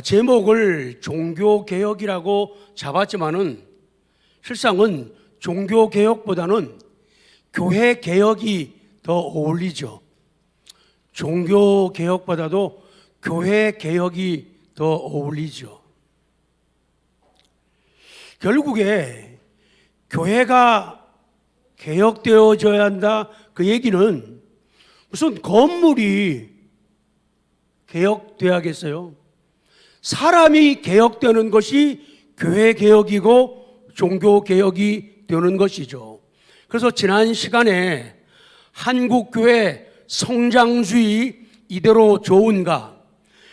제목을 종교개혁이라고 잡았지만은 실상은 종교개혁보다는 교회개혁이 더 어울리죠. 종교개혁보다도 교회개혁이 더 어울리죠. 결국에 교회가 개혁되어져야 한다, 그 얘기는 무슨 건물이 개혁돼야겠어요? 사람이 개혁되는 것이 교회 개혁이고 종교 개혁이 되는 것이죠. 그래서 지난 시간에 한국교회 성장주의 이대로 좋은가,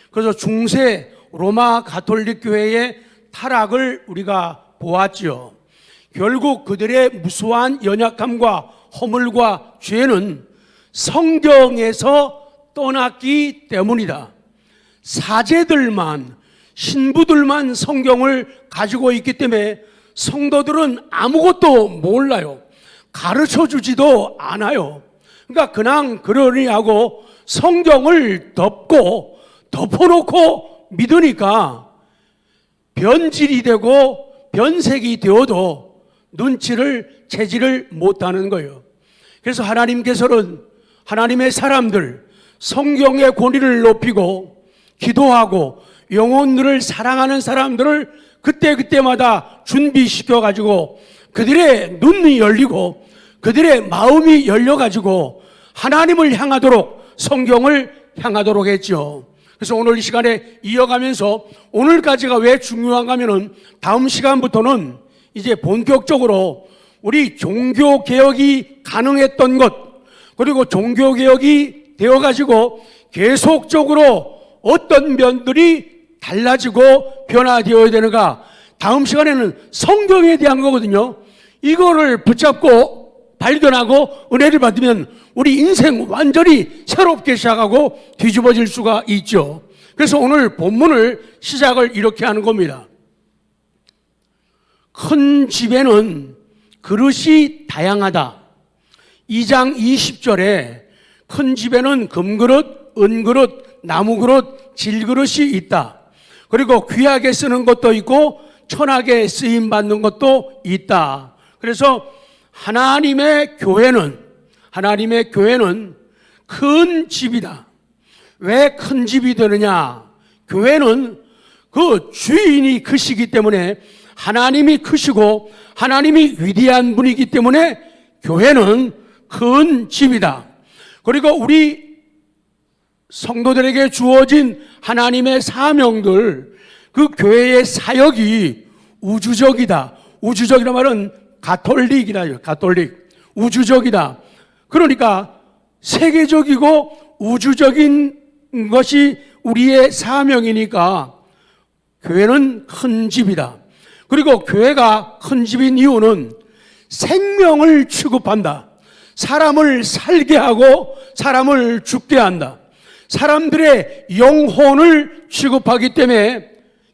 그래서 중세 로마 가톨릭 교회의 타락을 우리가 보았죠. 결국 그들의 무수한 연약함과 허물과 죄는 성경에서 떠났기 때문이다. 사제들만, 신부들만 성경을 가지고 있기 때문에 성도들은 아무것도 몰라요. 가르쳐 주지도 않아요. 그러니까 그냥 그러니 하고 성경을 덮어놓고 믿으니까 변질이 되고 변색이 되어도 눈치를 채지를 못하는 거예요. 그래서 하나님께서는 하나님의 사람들, 성경의 권위를 높이고 기도하고 영혼들을 사랑하는 사람들을 그때마다 준비시켜가지고 그들의 눈이 열리고 그들의 마음이 열려가지고 하나님을 향하도록, 성경을 향하도록 했죠. 그래서 오늘 이 시간에 이어가면서 오늘까지가 왜 중요한가 하면은 다음 시간부터는 이제 본격적으로 우리 종교개혁이 가능했던 것, 그리고 종교개혁이 되어가지고 계속적으로 어떤 면들이 달라지고 변화되어야 되는가, 다음 시간에는 성경에 대한 거거든요. 이거를 붙잡고 발견하고 은혜를 받으면 우리 인생 완전히 새롭게 시작하고 뒤집어질 수가 있죠. 그래서 오늘 본문을 시작을 이렇게 하는 겁니다. 큰 집에는 그릇이 다양하다. 2장 20절에 큰 집에는 금그릇, 은그릇, 나무그릇, 질그릇이 있다. 그리고 귀하게 쓰는 것도 있고 천하게 쓰임받는 것도 있다. 그래서 하나님의 교회는 큰 집이다. 왜 큰 집이 되느냐? 교회는 그 주인이 크시기 때문에, 하나님이 크시고 하나님이 위대한 분이기 때문에 교회는 큰 집이다. 그리고 우리 성도들에게 주어진 하나님의 사명들, 그 교회의 사역이 우주적이다. 우주적이라는 말은 가톨릭이라요. 가톨릭. 우주적이다. 그러니까 세계적이고 우주적인 것이 우리의 사명이니까 교회는 큰 집이다. 그리고 교회가 큰 집인 이유는 생명을 취급한다. 사람을 살게 하고 사람을 죽게 한다. 사람들의 영혼을 취급하기 때문에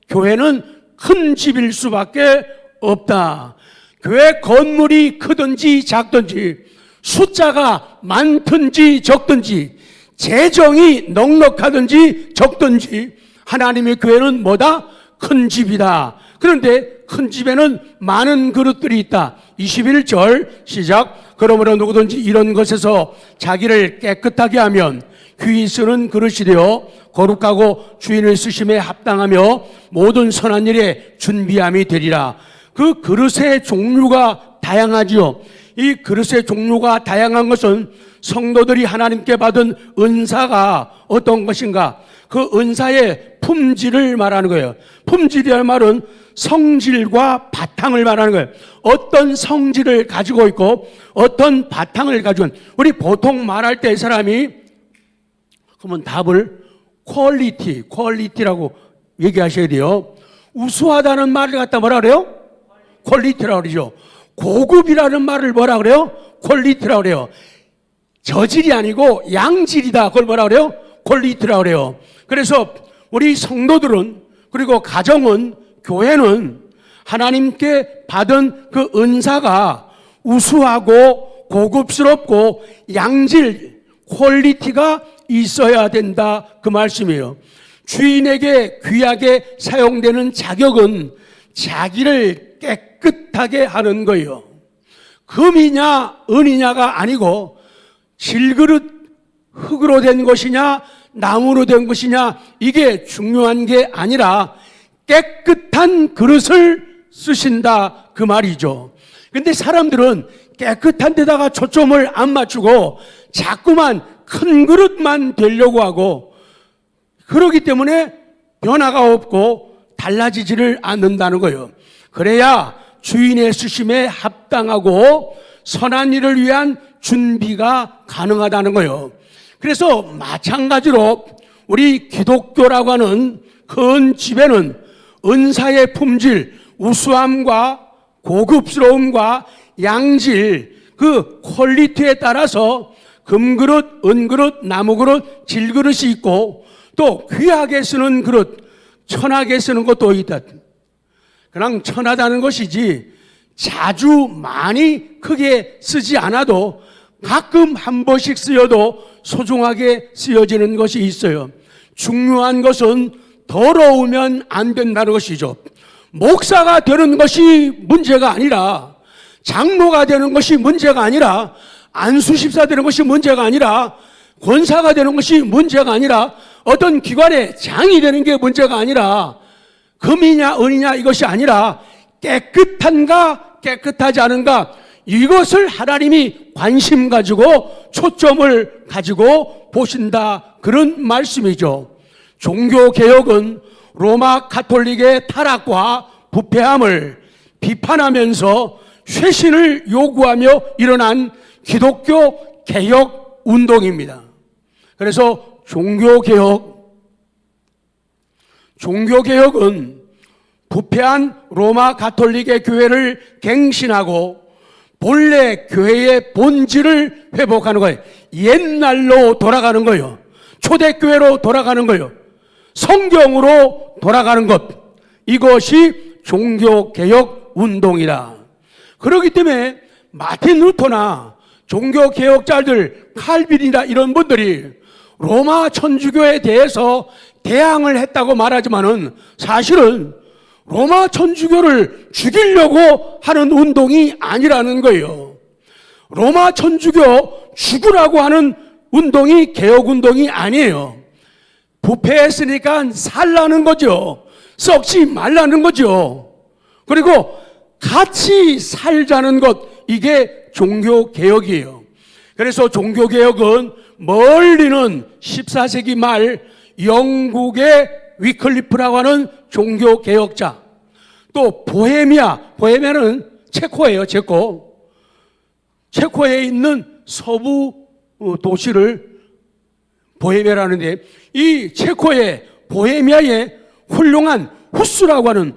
교회는 큰 집일 수밖에 없다. 교회 건물이 크든지 작든지, 숫자가 많든지 적든지, 재정이 넉넉하든지 적든지, 하나님의 교회는 뭐다? 큰 집이다. 그런데 큰 집에는 많은 그릇들이 있다. 21절 시작. 그러므로 누구든지 이런 것에서 자기를 깨끗하게 하면 귀히 쓰는 그릇이 되어 거룩하고 주인을 쓰심에 합당하며 모든 선한 일에 준비함이 되리라. 그 그릇의 종류가 다양하지요. 이 그릇의 종류가 다양한 것은 성도들이 하나님께 받은 은사가 어떤 것인가, 그 은사의 품질을 말하는 거예요. 품질이라는 말은 성질과 바탕을 말하는 거예요. 어떤 성질을 가지고 있고 어떤 바탕을 가지고 있는, 우리 보통 말할 때 사람이 그러면 답을 퀄리티라고 얘기하셔야 돼요. 우수하다는 말을 갖다 뭐라 그래요? 퀄리티라고 그러죠. 고급이라는 말을 뭐라 그래요? 퀄리티라고 그래요. 저질이 아니고 양질이다. 그걸 뭐라 그래요? 퀄리티라고 그래요. 그래서 우리 성도들은, 그리고 가정은, 교회는 하나님께 받은 그 은사가 우수하고 고급스럽고 양질, 퀄리티가 있어야 된다, 그 말씀이에요. 주인에게 귀하게 사용되는 자격은 자기를 깨끗하게 하는 거예요. 금이냐 은이냐가 아니고 질그릇 흙으로 된 것이냐 나무로 된 것이냐 이게 중요한 게 아니라 깨끗한 그릇을 쓰신다 그 말이죠. 근데 사람들은 깨끗한 데다가 초점을 안 맞추고 자꾸만 큰 그릇만 되려고 하고 그러기 때문에 변화가 없고 달라지지를 않는다는 거예요. 그래야 주인의 쓰심에 합당하고 선한 일을 위한 준비가 가능하다는 거예요. 그래서 마찬가지로 우리 기독교라고 하는 큰 집에는 은사의 품질, 우수함과 고급스러움과 양질, 그 퀄리티에 따라서 금그릇, 은그릇, 나무그릇, 질그릇이 있고 또 귀하게 쓰는 그릇, 천하게 쓰는 것도 있다. 그냥 천하다는 것이지 자주 많이 크게 쓰지 않아도 가끔 한 번씩 쓰여도 소중하게 쓰여지는 것이 있어요. 중요한 것은 더러우면 안 된다는 것이죠. 목사가 되는 것이 문제가 아니라 장로가 되는 것이 문제가 아니라 안수집사 되는 것이 문제가 아니라 권사가 되는 것이 문제가 아니라 어떤 기관의 장이 되는 게 문제가 아니라 금이냐 은이냐 이것이 아니라 깨끗한가 깨끗하지 않은가 이것을 하나님이 관심 가지고 초점을 가지고 보신다 그런 말씀이죠. 종교개혁은 로마 가톨릭의 타락과 부패함을 비판하면서 쇄신을 요구하며 일어난 기독교 개혁 운동입니다. 그래서 종교개혁은 부패한 로마 가톨릭의 교회를 갱신하고 본래 교회의 본질을 회복하는 거예요. 옛날로 돌아가는 거예요. 초대교회로 돌아가는 거예요. 성경으로 돌아가는 것. 이것이 종교개혁 운동이다. 그렇기 때문에 마틴 루터나 종교개혁자들 칼빈이나 이런 분들이 로마 천주교에 대해서 대항을 했다고 말하지만은 사실은 로마 천주교를 죽이려고 하는 운동이 아니라는 거예요. 로마 천주교 죽으라고 하는 운동이 개혁운동이 아니에요. 부패했으니까 살라는 거죠. 썩지 말라는 거죠. 그리고 같이 살자는 것, 이게 종교개혁이에요. 그래서 종교개혁은 멀리는 14세기 말 영국의 위클리프라고 하는 종교개혁자, 또 보헤미아는 체코예요. 체코에 있는 서부 도시를 보헤미아라는데 이 체코의 보헤미아에 훌륭한 후스라고 하는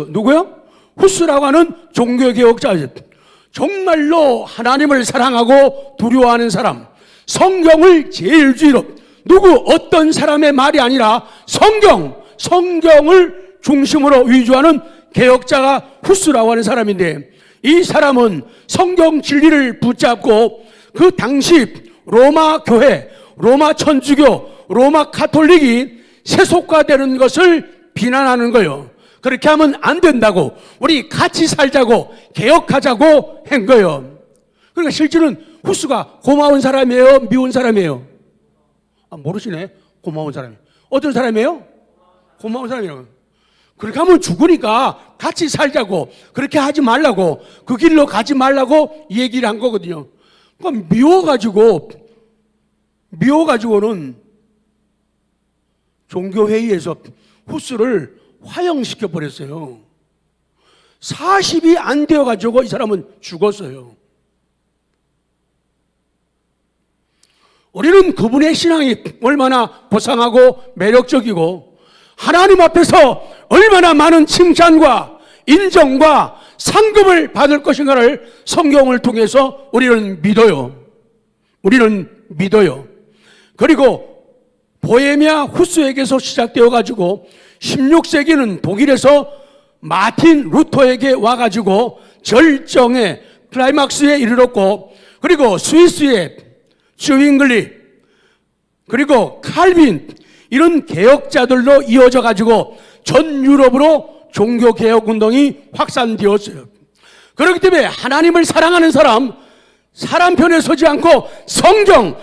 누구요? 후스라고 하는 종교개혁자, 정말로 하나님을 사랑하고 두려워하는 사람, 성경을 제일 주의로 어떤 사람의 말이 아니라 성경을 중심으로 위주하는 개혁자가 후스라고 하는 사람인데 이 사람은 성경 진리를 붙잡고 그 당시 로마 교회, 로마 천주교, 로마 가톨릭이 세속화되는 것을 비난하는 거예요. 그렇게 하면 안 된다고, 우리 같이 살자고, 개혁하자고 한 거예요. 그러니까 실제는 후스가 고마운 사람이에요? 미운 사람이에요? 모르시네. 고마운 사람이에요. 어떤 사람이에요? 고마운 사람이에요. 그렇게 하면 죽으니까 같이 살자고, 그렇게 하지 말라고, 그 길로 가지 말라고 얘기를 한 거거든요. 그러니까 미워가지고는 종교회의에서 후스를 화형시켜 버렸어요. 40이 안 되어가지고 이 사람은 죽었어요. 우리는 그분의 신앙이 얼마나 보상하고 매력적이고 하나님 앞에서 얼마나 많은 칭찬과 인정과 상급을 받을 것인가를 성경을 통해서 우리는 믿어요. 그리고 보헤미아 후스에게서 시작되어 가지고 16세기는 독일에서 마틴 루터에게 와가지고 절정의 클라이막스에 이르렀고, 그리고 스위스의 쮸잉글리, 그리고 칼빈, 이런 개혁자들로 이어져 가지고 전 유럽으로 종교개혁 운동이 확산되었어요. 그렇기 때문에 하나님을 사랑하는 사람 편에 서지 않고 성경,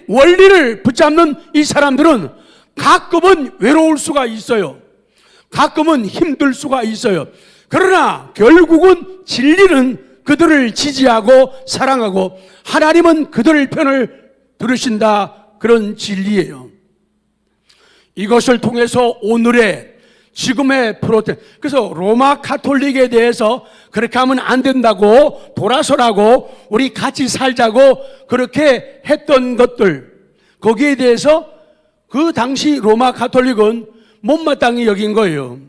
원리를 붙잡는 이 사람들은 가끔은 외로울 수가 있어요. 가끔은 힘들 수가 있어요. 그러나 결국은 진리는 그들을 지지하고 사랑하고 하나님은 그들 편을 들으신다. 그런 진리예요. 이것을 통해서 오늘의 지금의 그래서 로마 가톨릭에 대해서 그렇게 하면 안 된다고 돌아서라고 우리 같이 살자고 그렇게 했던 것들, 거기에 대해서 그 당시 로마 가톨릭은 못마땅히 여긴 거예요.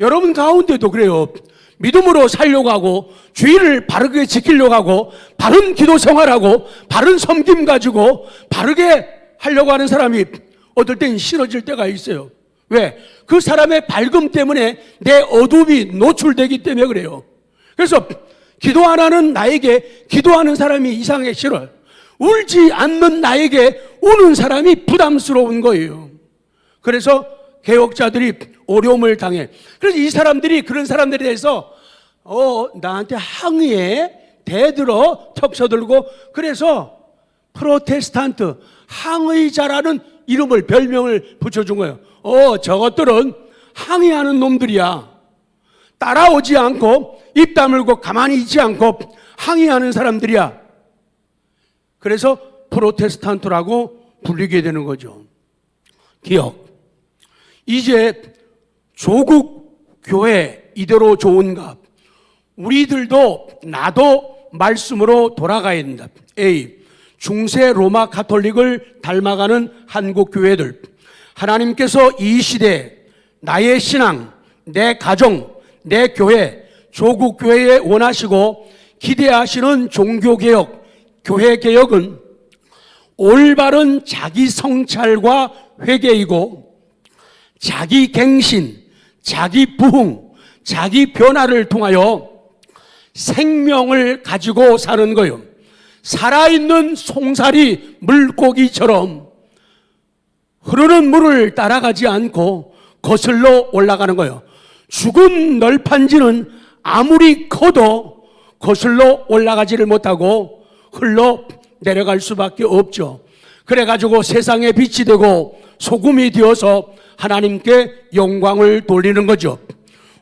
여러분 가운데도 그래요. 믿음으로 살려고 하고 주의를 바르게 지키려고 하고 바른 기도 생활하고 바른 섬김 가지고 바르게 하려고 하는 사람이 어떨 땐 싫어질 때가 있어요. 왜? 그 사람의 밝음 때문에 내 어둠이 노출되기 때문에 그래요. 그래서 기도 안 하는 나에게 기도하는 사람이 이상하게 싫어요. 울지 않는 나에게 우는 사람이 부담스러운 거예요. 그래서 개혁자들이 어려움을 당해. 그래서 이 사람들이 그런 사람들에 대해서 나한테 항의해 대들어 턱 서들고 그래서 프로테스탄트 항의자라는 이름을 별명을 붙여준 거예요. 저것들은 항의하는 놈들이야. 따라오지 않고 입 다물고 가만히 있지 않고 항의하는 사람들이야. 그래서 프로테스탄트라고 불리게 되는 거죠. 기억. 이제 조국 교회 이대로 좋은가? 우리들도 나도 말씀으로 돌아가야 된다. A. 중세 로마 가톨릭을 닮아가는 한국 교회들. 하나님께서 이 시대에 나의 신앙, 내 가정, 내 교회, 조국 교회에 원하시고 기대하시는 종교개혁, 교회개혁은 올바른 자기 성찰과 회개이고 자기 갱신, 자기 부흥, 자기 변화를 통하여 생명을 가지고 사는 거예요. 살아있는 송사리 물고기처럼 흐르는 물을 따라가지 않고 거슬러 올라가는 거예요. 죽은 널판지는 아무리 커도 거슬러 올라가지를 못하고 흘러 내려갈 수밖에 없죠. 그래가지고 세상에 빛이 되고 소금이 되어서 하나님께 영광을 돌리는 거죠.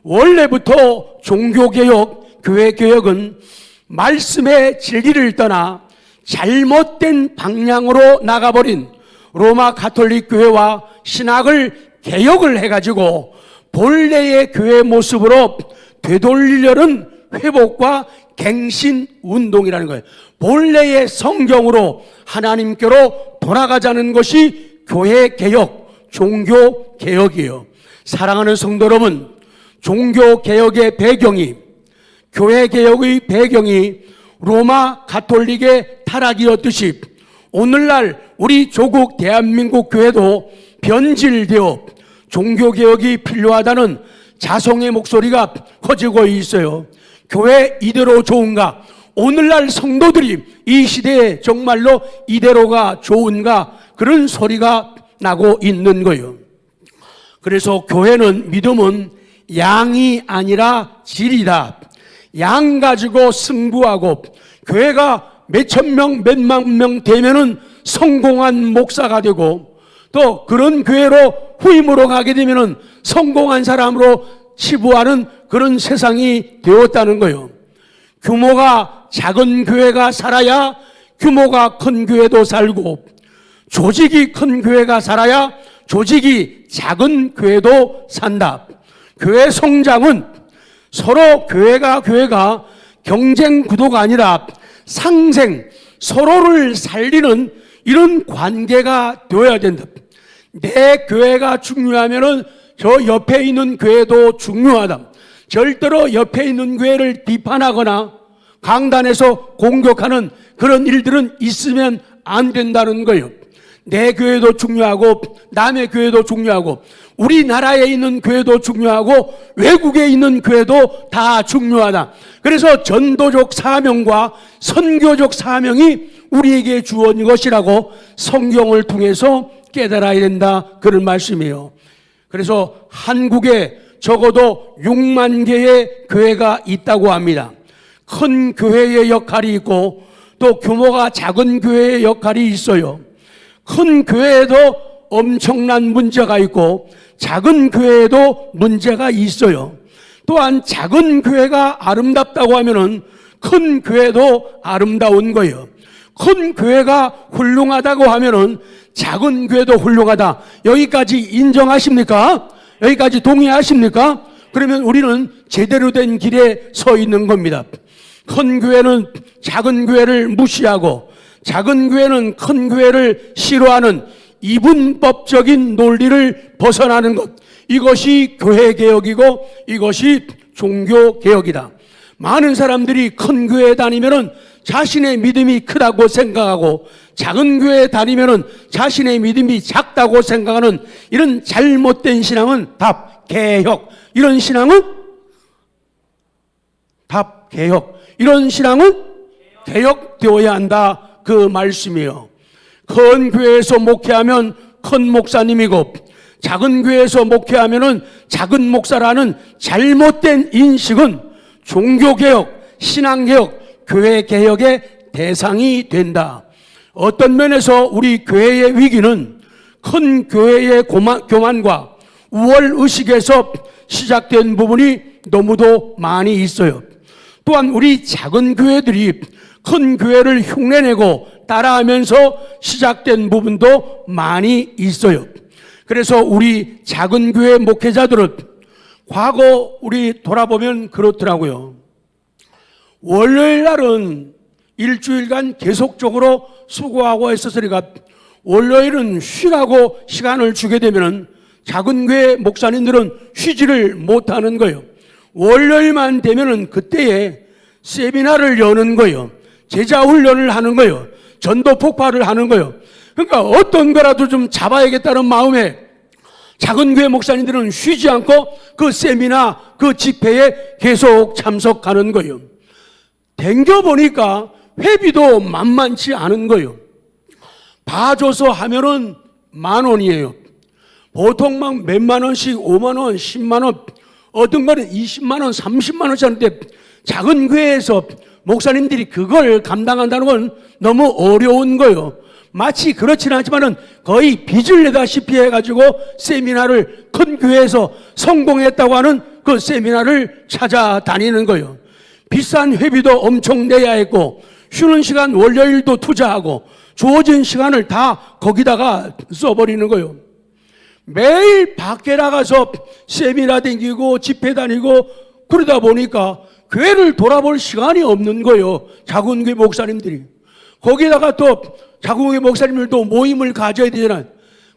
원래부터 종교개혁, 교회개혁은 말씀의 진리를 떠나 잘못된 방향으로 나가버린 로마 가톨릭 교회와 신학을 개혁을 해가지고 본래의 교회 모습으로 되돌리려는 회복과 갱신 운동이라는 거예요. 본래의 성경으로 하나님께로 돌아가자는 것이 교회 개혁, 종교 개혁이에요. 사랑하는 성도 여러분, 종교 개혁의 배경이, 교회 개혁의 배경이 로마 가톨릭의 타락이었듯이 오늘날 우리 조국 대한민국 교회도 변질되어 종교개혁이 필요하다는 자성의 목소리가 커지고 있어요. 교회 이대로 좋은가? 오늘날 성도들이 이 시대에 정말로 이대로가 좋은가? 그런 소리가 나고 있는 거예요. 그래서 교회는, 믿음은 양이 아니라 질이다. 양 가지고 승부하고 교회가 몇천 명, 몇만 명 되면은 성공한 목사가 되고 또 그런 교회로 후임으로 가게 되면은 성공한 사람으로 치부하는 그런 세상이 되었다는 거예요. 규모가 작은 교회가 살아야 규모가 큰 교회도 살고 조직이 큰 교회가 살아야 조직이 작은 교회도 산다. 교회 성장은 서로 교회가 경쟁 구도가 아니라 상생, 서로를 살리는 이런 관계가 되어야 된다. 내 교회가 중요하면은 저 옆에 있는 교회도 중요하다. 절대로 옆에 있는 교회를 비판하거나 강단에서 공격하는 그런 일들은 있으면 안 된다는 거예요. 내 교회도 중요하고 남의 교회도 중요하고 우리나라에 있는 교회도 중요하고 외국에 있는 교회도 다 중요하다. 그래서 전도적 사명과 선교적 사명이 우리에게 주어진 것이라고 성경을 통해서 깨달아야 된다, 그런 말씀이에요. 그래서 한국에 적어도 6만 개의 교회가 있다고 합니다. 큰 교회의 역할이 있고 또 규모가 작은 교회의 역할이 있어요. 큰 교회에도 엄청난 문제가 있고 작은 교회에도 문제가 있어요. 또한 작은 교회가 아름답다고 하면은 큰 교회도 아름다운 거예요. 큰 교회가 훌륭하다고 하면은 작은 교회도 훌륭하다. 여기까지 인정하십니까? 여기까지 동의하십니까? 그러면 우리는 제대로 된 길에 서 있는 겁니다. 큰 교회는 작은 교회를 무시하고 작은 교회는 큰 교회를 싫어하는 이분법적인 논리를 벗어나는 것, 이것이 교회개혁이고 이것이 종교개혁이다. 많은 사람들이 큰 교회에 다니면은 자신의 믿음이 크다고 생각하고 작은 교회에 다니면은 자신의 믿음이 작다고 생각하는 이런 잘못된 신앙은 답개혁. 이런 신앙은 답개혁. 이런 신앙은 개혁되어야 한다, 그 말씀이에요. 큰 교회에서 목회하면 큰 목사님이고 작은 교회에서 목회하면은 작은 목사라는 잘못된 인식은 종교개혁, 신앙개혁, 교회개혁의 대상이 된다. 어떤 면에서 우리 교회의 위기는 큰 교회의 교만과 우월의식에서 시작된 부분이 너무도 많이 있어요. 또한 우리 작은 교회들이 큰 교회를 흉내내고 따라하면서 시작된 부분도 많이 있어요. 그래서 우리 작은 교회 목회자들은 과거 우리 돌아보면 그렇더라고요. 월요일 날은 일주일간 계속적으로 수고하고 했었으니까 월요일은 쉬라고 시간을 주게 되면 작은 교회 목사님들은 쉬지를 못하는 거예요. 월요일만 되면은 그때에 세미나를 여는 거예요. 제자 훈련을 하는 거예요. 전도 폭발을 하는 거예요. 그러니까 어떤 거라도 좀 잡아야겠다는 마음에 작은 교회 목사님들은 쉬지 않고 그 세미나, 그 집회에 계속 참석하는 거예요. 댕겨보니까 회비도 만만치 않은 거예요. 봐줘서 하면은 10,000원이에요. 보통 막 몇만 원씩 5만 원, 10만 원, 어떤 거는 20만 원, 30만 원씩 하는데 작은 교회에서 목사님들이 그걸 감당한다는 건 너무 어려운 거예요. 마치 그렇지는 않지만은 거의 빚을 내다시피 해가지고 세미나를 큰 교회에서 성공했다고 하는 그 세미나를 찾아다니는 거예요. 비싼 회비도 엄청 내야 했고 쉬는 시간 월요일도 투자하고 주어진 시간을 다 거기다가 써버리는 거예요. 매일 밖에 나가서 세미나 다니고 집회 다니고 그러다 보니까 교회를 돌아볼 시간이 없는 거예요. 작은 교회 목사님들이. 거기다가 또 작은 교회 목사님들도 모임을 가져야 되잖아요.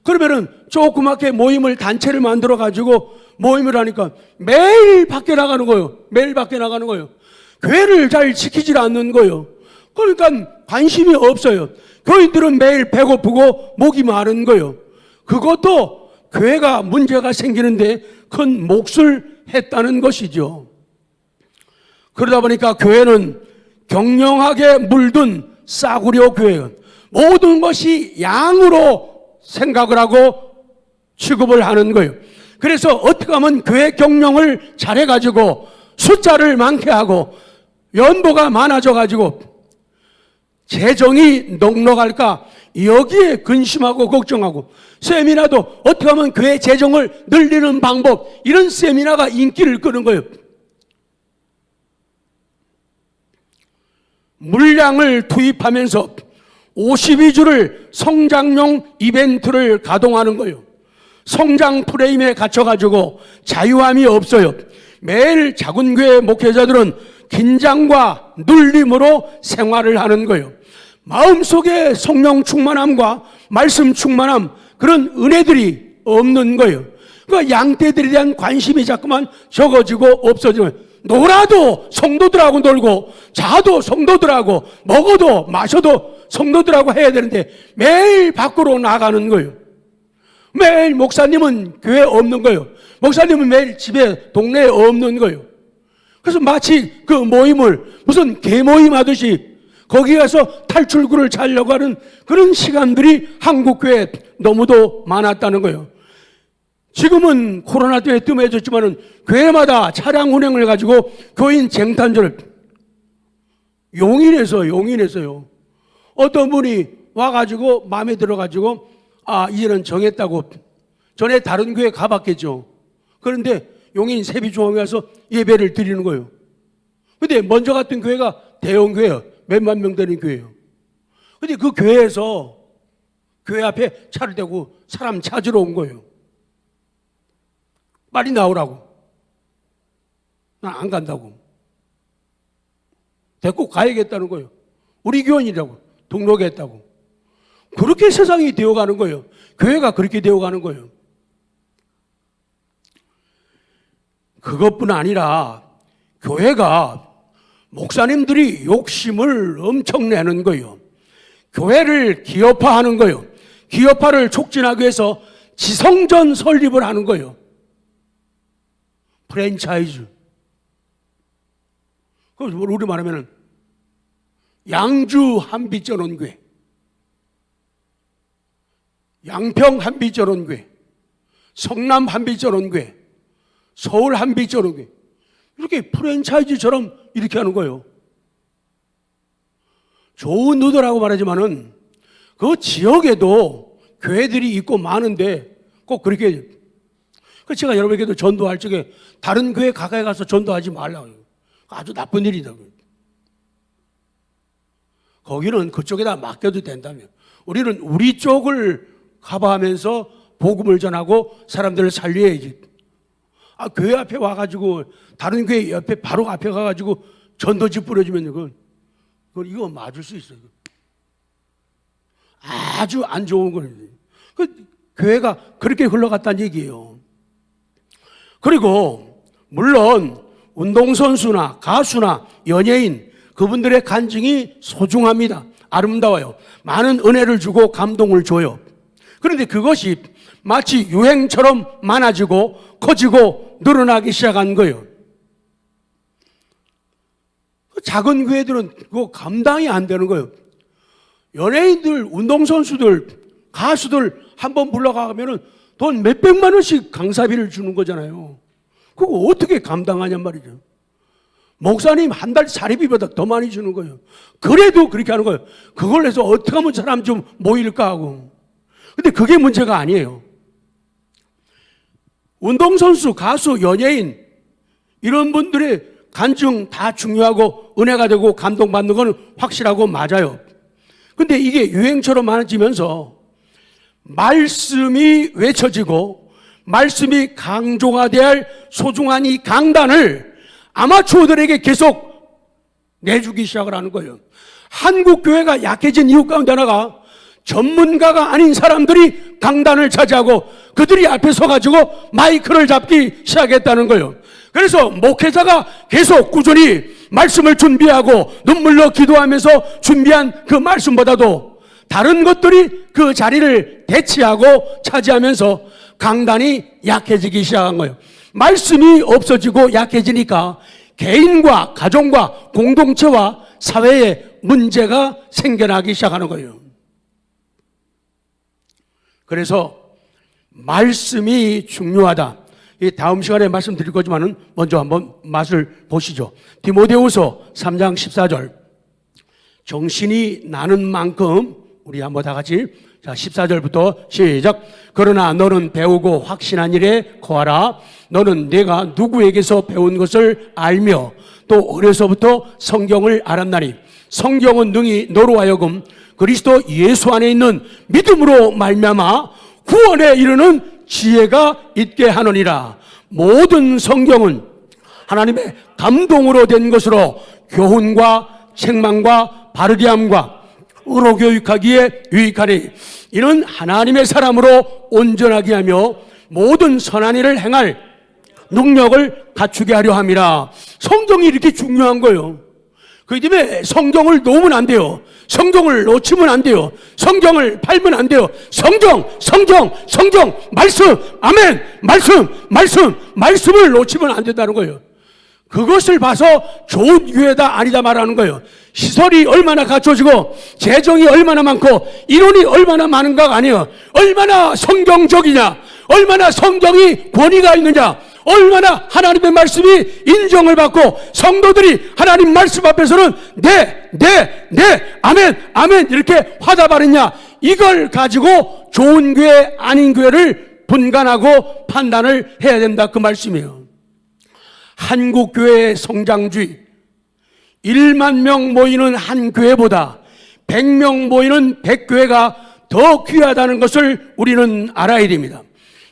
그러면은 조그맣게 모임을 단체를 만들어 가지고 모임을 하니까 매일 밖에 나가는 거예요. 매일 밖에 나가는 거예요. 교회를 잘 지키질 않는 거예요. 그러니까 관심이 없어요. 교인들은 매일 배고프고 목이 마른 거예요. 그것도 교회가 문제가 생기는데 큰 몫을 했다는 것이죠. 그러다 보니까 교회는 경영하게 물든 싸구려 교회예요. 모든 것이 양으로 생각을 하고 취급을 하는 거예요. 그래서 어떻게 하면 교회 경영을 잘해가지고 숫자를 많게 하고 연보가 많아져가지고 재정이 넉넉할까 여기에 근심하고 걱정하고 세미나도 어떻게 하면 교회 재정을 늘리는 방법 이런 세미나가 인기를 끄는 거예요. 물량을 투입하면서 52주를 성장용 이벤트를 가동하는 거예요. 성장 프레임에 갇혀가지고 자유함이 없어요. 매일 작은 교회 목회자들은 긴장과 눌림으로 생활을 하는 거예요. 마음속에 성령 충만함과 말씀 충만함 그런 은혜들이 없는 거예요. 그 양떼들에 대한 관심이 자꾸만 적어지고 없어지고 놀아도 성도들하고 놀고 자도 성도들하고 먹어도 마셔도 성도들하고 해야 되는데 매일 밖으로 나가는 거예요. 매일 목사님은 교회에 없는 거예요. 목사님은 매일 집에 동네에 없는 거예요. 그래서 마치 그 모임을 무슨 개모임 하듯이 거기 가서 탈출구를 찾으려고 하는 그런 시간들이 한국교회에 너무도 많았다는 거예요. 지금은 코로나 때문에 뜸해졌지만은 교회마다 차량 운행을 가지고 교인 쟁탈전을 용인에서요. 어떤 분이 와가지고 마음에 들어가지고 이제는 정했다고 전에 다른 교회 가봤겠죠. 그런데 용인 세비중앙에 와서 예배를 드리는 거예요. 근데 먼저 갔던 교회가 대형 교회예요. 몇만 명 되는 교회예요. 근데 그 교회에서 교회 앞에 차를 대고 사람 찾으러 온 거예요. 빨리 나오라고. 난 안 간다고. 데리고 가야겠다는 거예요. 우리 교원이라고. 등록했다고. 그렇게 세상이 되어가는 거예요. 교회가 그렇게 되어가는 거예요. 그것뿐 아니라 교회가 목사님들이 욕심을 엄청 내는 거예요. 교회를 기업화하는 거예요. 기업화를 촉진하기 위해서 지성전 설립을 하는 거예요. 프랜차이즈. 그래서 우리 말하면은 양주 한빛전원교회, 양평 한빛전원교회, 성남 한빛전원교회, 서울 한빛전원교회, 이렇게 프랜차이즈처럼 이렇게 하는 거예요. 좋은 의도라고 말하지만은 그 지역에도 교회들이 있고 많은데 꼭 그렇게. 제가 여러분에게도 전도할 적에 다른 교회 가까이 가서 전도하지 말라고. 아주 나쁜 일이다. 거기는 그쪽에다 맡겨도 된다며. 우리는 우리 쪽을 커버하면서 복음을 전하고 사람들을 살려야지. 교회 앞에 와가지고 다른 교회 옆에 바로 앞에 가가지고 전도지 뿌려주면 그건 이거 맞을 수 있어요. 아주 안 좋은 거예요. 교회가 그렇게 흘러갔다는 얘기예요. 그리고 물론 운동선수나 가수나 연예인 그분들의 간증이 소중합니다. 아름다워요. 많은 은혜를 주고 감동을 줘요. 그런데 그것이 마치 유행처럼 많아지고 커지고 늘어나기 시작한 거예요. 작은 교회들은 그거 감당이 안 되는 거예요. 연예인들, 운동선수들, 가수들 한번 불러가면은 돈 몇백만 원씩 강사비를 주는 거잖아요. 그거 어떻게 감당하냔 말이죠. 목사님 한 달 사례비보다 더 많이 주는 거예요. 그래도 그렇게 하는 거예요. 그걸 해서 어떻게 하면 사람 좀 모일까 하고. 근데 그게 문제가 아니에요. 운동선수, 가수, 연예인 이런 분들의 간증 다 중요하고 은혜가 되고 감동받는 건 확실하고 맞아요. 근데 이게 유행처럼 많아지면서 말씀이 외쳐지고 말씀이 강조가 돼야 할 소중한 이 강단을 아마추어들에게 계속 내주기 시작을 하는 거예요. 한국 교회가 약해진 이유 가운데 하나가 전문가가 아닌 사람들이 강단을 차지하고 그들이 앞에 서가지고 마이크를 잡기 시작했다는 거예요. 그래서 목회자가 계속 꾸준히 말씀을 준비하고 눈물로 기도하면서 준비한 그 말씀보다도 다른 것들이 그 자리를 대치하고 차지하면서 강단이 약해지기 시작한 거예요. 말씀이 없어지고 약해지니까 개인과 가정과 공동체와 사회에 문제가 생겨나기 시작하는 거예요. 그래서 말씀이 중요하다. 이 다음 시간에 말씀드릴 거지만은 먼저 한번 맛을 보시죠. 디모데후서 3장 14절. 정신이 나는 만큼 우리 한번 다 같이 14절부터 시작. 그러나 너는 배우고 확신한 일에 거하라. 너는 내가 누구에게서 배운 것을 알며 또 어려서부터 성경을 알았나니 성경은 능히 너로 하여금 그리스도 예수 안에 있는 믿음으로 말미암아 구원에 이르는 지혜가 있게 하느니라. 모든 성경은 하나님의 감동으로 된 것으로 교훈과 책망과 바르게 함과 의로 교육하기에 유익하니 이는 하나님의 사람으로 온전하게 하며 모든 선한 일을 행할 능력을 갖추게 하려 함이라. 성경이 이렇게 중요한 거예요. 그 때문에 성경을 놓으면 안 돼요. 성경을 놓치면 안 돼요. 성경을 팔면 안 돼요. 성경, 말씀, 아멘, 말씀을 놓치면 안 된다는 거예요. 그것을 봐서 좋은 교회다 아니다 말하는 거예요. 시설이 얼마나 갖춰지고 재정이 얼마나 많고 인원이 얼마나 많은가가 아니에요. 얼마나 성경적이냐, 얼마나 성경이 권위가 있느냐, 얼마나 하나님의 말씀이 인정을 받고 성도들이 하나님 말씀 앞에서는 네, 아멘, 아멘 이렇게 화답하느냐, 이걸 가지고 좋은 교회 아닌 교회를 분간하고 판단을 해야 된다, 그 말씀이에요. 한국 교회의 성장주의, 1만 명 모이는 한 교회보다 100명 모이는 100교회가 더 귀하다는 것을 우리는 알아야 됩니다.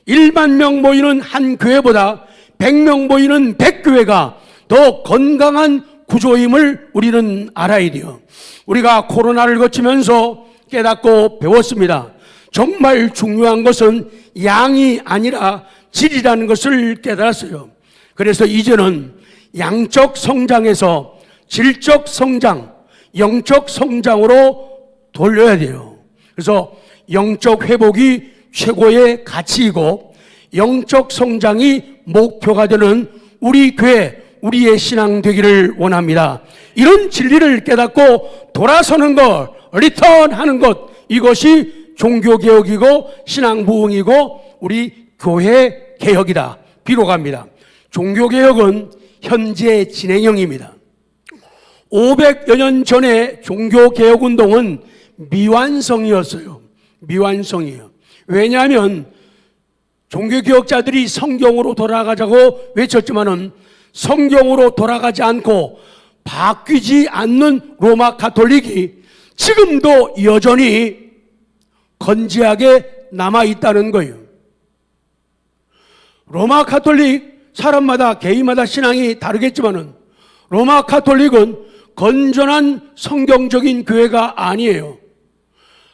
1만 명 모이는 한 교회보다 100명 모이는 100교회가 더 건강한 구조임을 우리는 알아야 돼요. 우리가 코로나를 거치면서 깨닫고 배웠습니다. 정말 중요한 것은 양이 아니라 질이라는 것을 깨달았어요. 그래서 이제는 양적 성장에서 질적 성장, 영적 성장으로 돌려야 돼요. 그래서 영적 회복이 최고의 가치이고 영적 성장이 목표가 되는 우리 교회, 우리의 신앙 되기를 원합니다. 이런 진리를 깨닫고 돌아서는 것, 리턴하는 것, 이것이 종교개혁이고 신앙부흥이고 우리 교회 개혁이다, 비로갑니다. 종교개혁은 현재 진행형입니다. 500여 년 전에 종교개혁운동은 미완성이었어요. 미완성이에요. 왜냐하면 종교개혁자들이 성경으로 돌아가자고 외쳤지만은 성경으로 돌아가지 않고 바뀌지 않는 로마 가톨릭이 지금도 여전히 건재하게 남아있다는 거예요. 로마 가톨릭, 사람마다 개인마다 신앙이 다르겠지만은 로마 가톨릭은 건전한 성경적인 교회가 아니에요.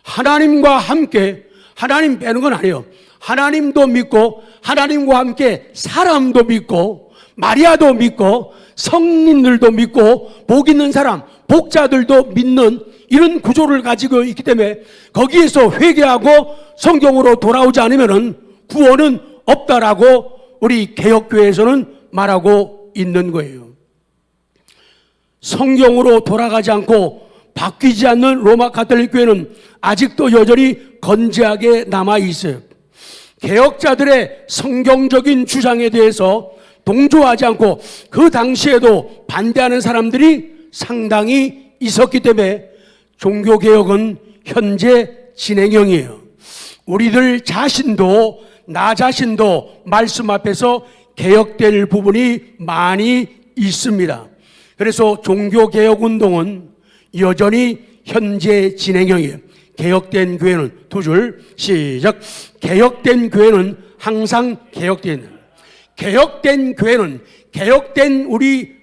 하나님과 함께, 하나님 빼는 건 아니에요. 하나님도 믿고 하나님과 함께 사람도 믿고 마리아도 믿고 성인들도 믿고 복 있는 사람, 복자들도 믿는 이런 구조를 가지고 있기 때문에 거기에서 회개하고 성경으로 돌아오지 않으면 구원은 없다라고 우리 개혁교회에서는 말하고 있는 거예요. 성경으로 돌아가지 않고 바뀌지 않는 로마 가톨릭 교회는 아직도 여전히 건재하게 남아 있어요. 개혁자들의 성경적인 주장에 대해서 동조하지 않고 그 당시에도 반대하는 사람들이 상당히 있었기 때문에 종교개혁은 현재 진행형이에요. 우리들 자신도, 나 자신도 말씀 앞에서 개혁될 부분이 많이 있습니다. 그래서 종교개혁운동은 여전히 현재 진행형이에요. 개혁된 교회는, 두 줄 시작. 개혁된 교회는 항상 개혁된, 개혁된 교회는, 개혁된 우리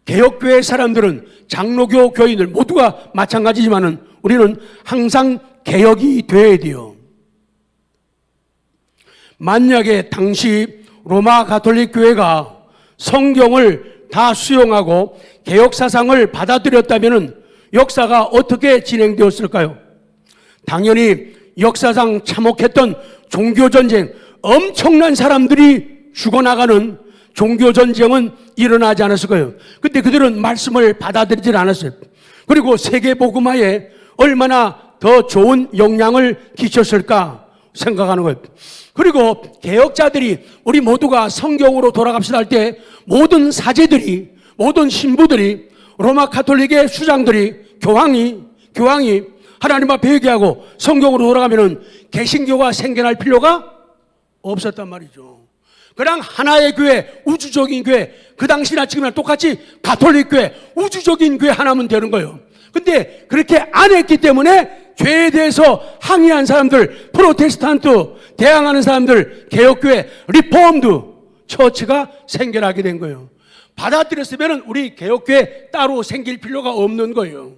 개혁교회 사람들은, 장로교 교인들 모두가 마찬가지지만은 우리는 항상 개혁이 되어야 돼요. 만약에 당시 로마 가톨릭 교회가 성경을 다 수용하고 개혁 사상을 받아들였다면 역사가 어떻게 진행되었을까요? 당연히 역사상 참혹했던 종교전쟁, 엄청난 사람들이 죽어나가는 종교전쟁은 일어나지 않았을 거예요. 근데 그들은 말씀을 받아들이질 않았어요. 그리고 세계복음화에 얼마나 더 좋은 영향을 끼쳤을까 생각하는 거예요. 그리고 개혁자들이 우리 모두가 성경으로 돌아갑시다 할 때 모든 사제들이, 모든 신부들이, 로마 가톨릭의 수장들이, 교황이 하나님 앞에 회개하고 성경으로 돌아가면은 개신교가 생겨날 필요가 없었단 말이죠. 그냥 하나의 교회, 우주적인 교회, 그 당시나 지금이나 똑같이 가톨릭 교회, 우주적인 교회 하나면 되는 거예요. 근데 그렇게 안 했기 때문에 죄에 대해서 항의한 사람들, 프로테스탄트, 대항하는 사람들, 개혁교회, 리포엄드 처치가 생겨나게 된 거예요. 받아들였으면 우리 개혁교회 따로 생길 필요가 없는 거예요.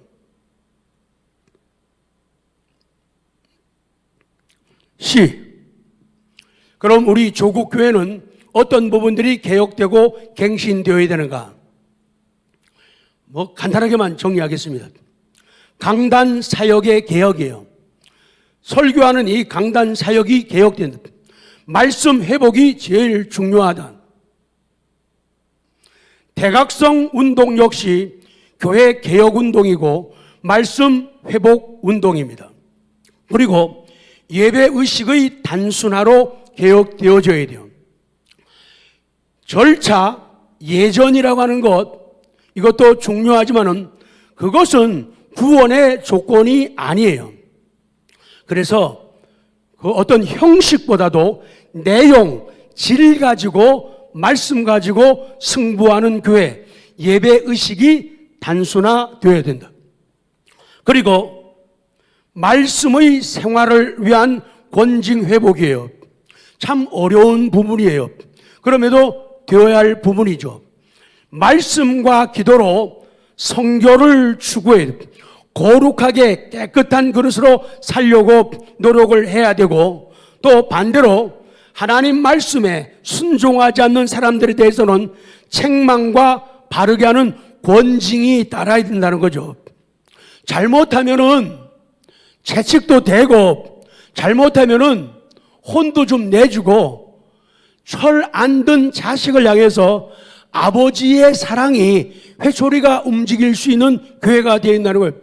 그럼 우리 조국교회는 어떤 부분들이 개혁되고 갱신되어야 되는가? 간단하게만 정리하겠습니다. 강단 사역의 개혁이에요. 설교하는 이 강단 사역이 개혁된다. 말씀 회복이 제일 중요하다. 대각성 운동 역시 교회 개혁 운동이고 말씀 회복 운동입니다. 그리고 예배 의식의 단순화로 개혁되어져야 돼요. 절차, 예전이라고 하는 것, 이것도 중요하지만은 그것은 구원의 조건이 아니에요. 그래서 그 어떤 형식보다도 내용, 질 가지고 말씀 가지고 승부하는 교회, 예배 의식이 단순화되어야 된다. 그리고 말씀의 생활을 위한 권징 회복이에요. 참 어려운 부분이에요. 그럼에도 되어야 할 부분이죠. 말씀과 기도로 성결을 추구해 거룩하게 깨끗한 그릇으로 살려고 노력을 해야 되고, 또 반대로 하나님 말씀에 순종하지 않는 사람들에 대해서는 책망과 바르게 하는 권징이 따라야 된다는 거죠. 잘못하면은 채찍도 대고, 잘못하면은 혼도 좀 내주고, 철 안 든 자식을 향해서 아버지의 사랑이 회초리가 움직일 수 있는 교회가 되어 있다는 거예요.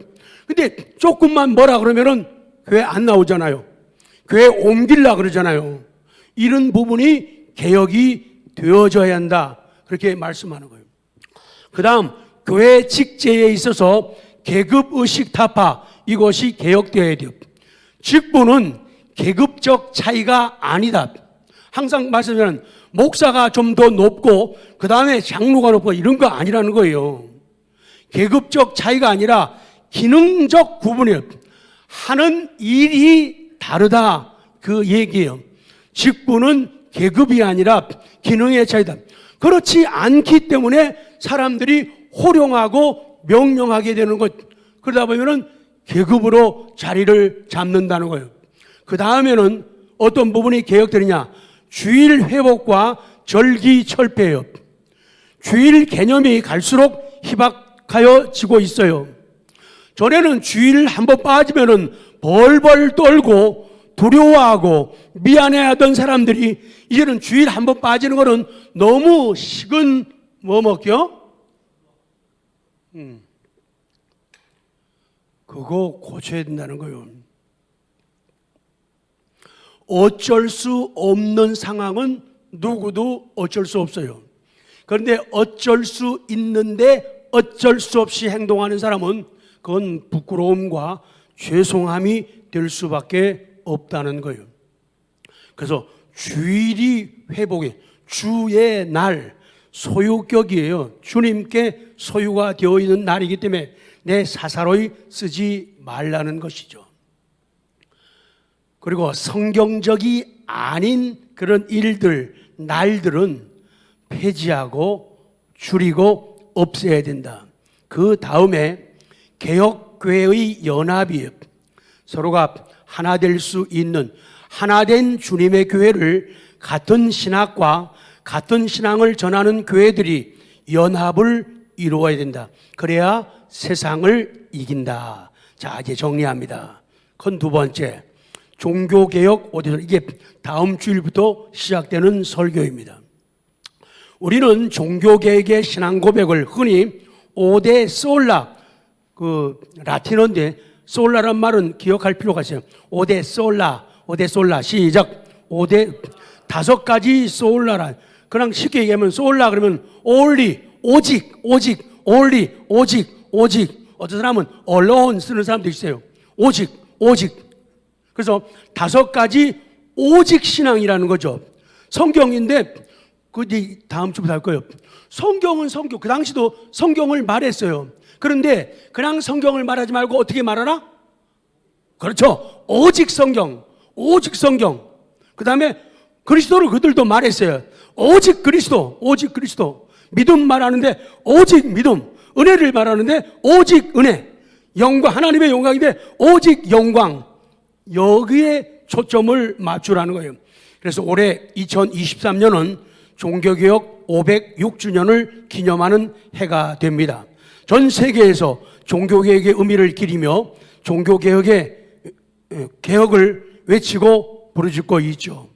근데 조금만 뭐라 그러면은 교회 안 나오잖아요. 교회 옮기려고 그러잖아요. 이런 부분이 개혁이 되어져야 한다, 그렇게 말씀하는 거예요. 그 다음, 교회 직제에 있어서 계급의식 타파, 이것이 개혁되어야 돼요. 직분은 계급적 차이가 아니다. 항상 말씀드리는 목사가 좀 더 높고 그 다음에 장로가 높고 이런 거 아니라는 거예요. 계급적 차이가 아니라 기능적 구분이에요. 하는 일이 다르다, 그 얘기예요. 직분은 계급이 아니라 기능의 차이다. 그렇지 않기 때문에 사람들이 호령하고 명령하게 되는 것. 그러다 보면은 계급으로 자리를 잡는다는 거예요. 그 다음에는 어떤 부분이 개혁되느냐? 주일 회복과 절기 철폐예요. 주일 개념이 갈수록 희박하여지고 있어요. 전에는 주일 한번 빠지면은 벌벌 떨고 두려워하고 미안해하던 사람들이 이제는 주일 한번 빠지는 거는 너무 식은 뭐 먹겨? 그거 고쳐야 된다는 거예요. 어쩔 수 없는 상황은 누구도 어쩔 수 없어요. 그런데 어쩔 수 있는데 어쩔 수 없이 행동하는 사람은 그건 부끄러움과 죄송함이 될 수밖에 없다는 거예요. 그래서 주일이 회복이, 주의 날, 소유격이에요. 주님께 소유가 되어 있는 날이기 때문에 내 사사로이 쓰지 말라는 것이죠. 그리고 성경적이 아닌 그런 일들, 날들은 폐지하고 줄이고 없애야 된다. 그 다음에 개혁교회의 연합이에요. 서로가 하나 될 수 있는 하나된 주님의 교회를 같은 신학과 같은 신앙을 전하는 교회들이 연합을 이루어야 된다. 그래야 세상을 이긴다. 자, 이제 정리합니다. 그건 두 번째, 종교개혁 5대. 이게 다음 주일부터 시작되는 설교입니다. 우리는 종교개혁의 신앙 고백을 흔히 5대 솔라, 그 라틴어인데 솔라란 말은 기억할 필요가 있어요. 5대 솔라, 5대 솔라. 시작. 5대, 5가지 솔라란. 그냥 쉽게 얘기하면 솔라 그러면 only, 오직, only, 오직. 어떤 사람은 alone 쓰는 사람도 있어요. 오직. 그래서 5가지 오직 신앙이라는 거죠. 성경인데, 그 다음 주부터 할 거예요. 성경은 성경, 그 당시도 성경을 말했어요. 그런데 그냥 성경을 말하지 말고 어떻게 말하나? 그렇죠. 오직 성경. 그 다음에 그리스도를 그들도 말했어요. 오직 그리스도. 믿음 말하는데 오직 믿음. 은혜를 말하는데 오직 은혜. 영광, 하나님의 영광인데 오직 영광. 여기에 초점을 맞추라는 거예요. 그래서 올해 2023년은 종교개혁 506주년을 기념하는 해가 됩니다. 전 세계에서 종교개혁의 의미를 기리며 종교개혁의 개혁을 외치고 부르짖고 있죠.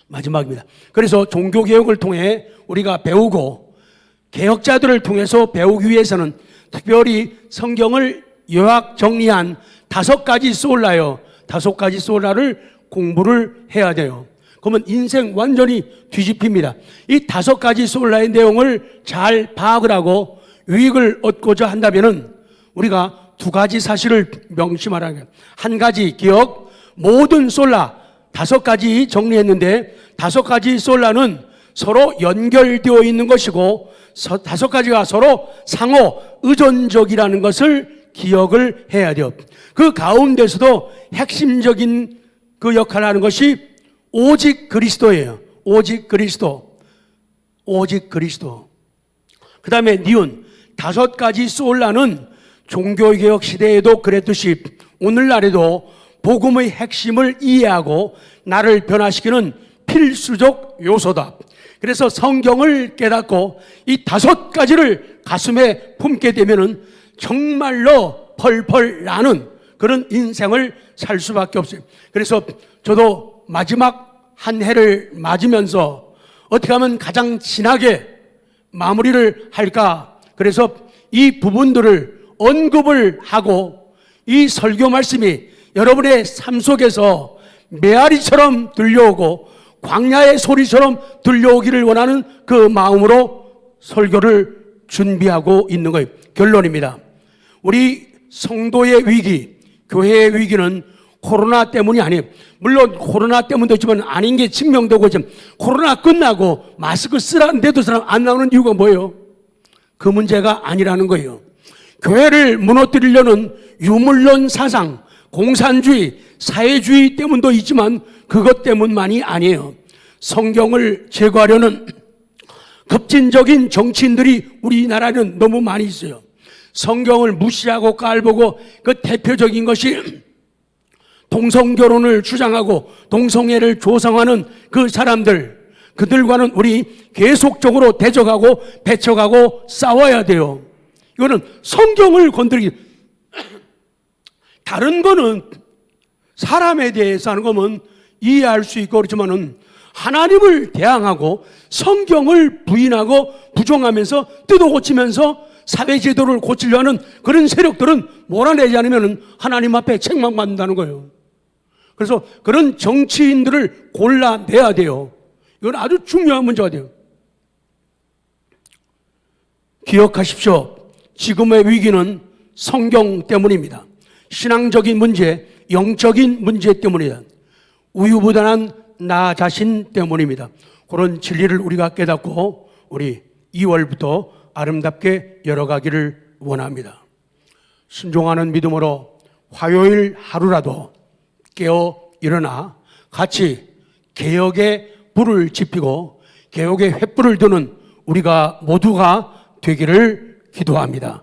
마지막입니다. 그래서 종교개혁을 통해 우리가 배우고 개혁자들을 통해서 배우기 위해서는 특별히 성경을 요약 정리한 5가지 솔라요. 5가지 솔라를 공부를 해야 돼요. 그러면 인생 완전히 뒤집힙니다. 이 5가지 솔라의 내용을 잘 파악을 하고 유익을 얻고자 한다면은 우리가 2가지 사실을 명심하라는 거예요. 한 가지 기억, 모든 솔라 5가지 정리했는데 5가지 솔라는 서로 연결되어 있는 것이고 5가지가 서로 상호 의존적이라는 것을 기억을 해야 돼요. 그 가운데서도 핵심적인 그 역할을 하는 것이 오직 그리스도예요. 오직 그리스도. 오직 그리스도. 그 다음에 니은 5가지 솔라는 종교개혁 시대에도 그랬듯이 오늘날에도 복음의 핵심을 이해하고 나를 변화시키는 필수적 요소다. 그래서 성경을 깨닫고 이 5가지를 가슴에 품게 되면은 정말로 펄펄 나는 그런 인생을 살 수밖에 없어요. 그래서 저도 마지막 한 해를 맞으면서 어떻게 하면 가장 진하게 마무리를 할까? 그래서 이 부분들을 언급을 하고 이 설교 말씀이 여러분의 삶 속에서 메아리처럼 들려오고 광야의 소리처럼 들려오기를 원하는 그 마음으로 설교를 준비하고 있는 거예요. 결론입니다. 우리 성도의 위기, 교회의 위기는 코로나 때문이 아니에요. 물론 코로나 때문도 있지만 아닌 게 증명되고 지금 코로나 끝나고 마스크 쓰라는데도 사람 안 나오는 이유가 뭐예요? 그 문제가 아니라는 거예요. 교회를 무너뜨리려는 유물론 사상, 공산주의, 사회주의 때문도 있지만 그것 때문만이 아니에요. 성경을 제거하려는 급진적인 정치인들이 우리나라에는 너무 많이 있어요. 성경을 무시하고 깔보고 그 대표적인 것이 동성결혼을 주장하고 동성애를 조성하는 그 사람들, 그들과는 우리 계속적으로 대적하고 배척하고 싸워야 돼요. 이거는 성경을 건드리기. 다른 거는 사람에 대해서 하는 거면 이해할 수 있고 그렇지만은 하나님을 대항하고 성경을 부인하고 부정하면서 뜯어고치면서 사회제도를 고치려 하는 그런 세력들은 몰아내지 않으면 하나님 앞에 책망받는다는 거예요. 그래서 그런 정치인들을 골라내야 돼요. 이건 아주 중요한 문제가 돼요. 기억하십시오. 지금의 위기는 성경 때문입니다. 신앙적인 문제, 영적인 문제 때문이다. 우유부단한 나 자신 때문입니다. 그런 진리를 우리가 깨닫고 우리 2월부터 아름답게 열어가기를 원합니다. 순종하는 믿음으로 화요일 하루라도 깨어 일어나 같이 개혁의 불을 지피고 개혁의 횃불을 드는 우리가 모두가 되기를 기도합니다.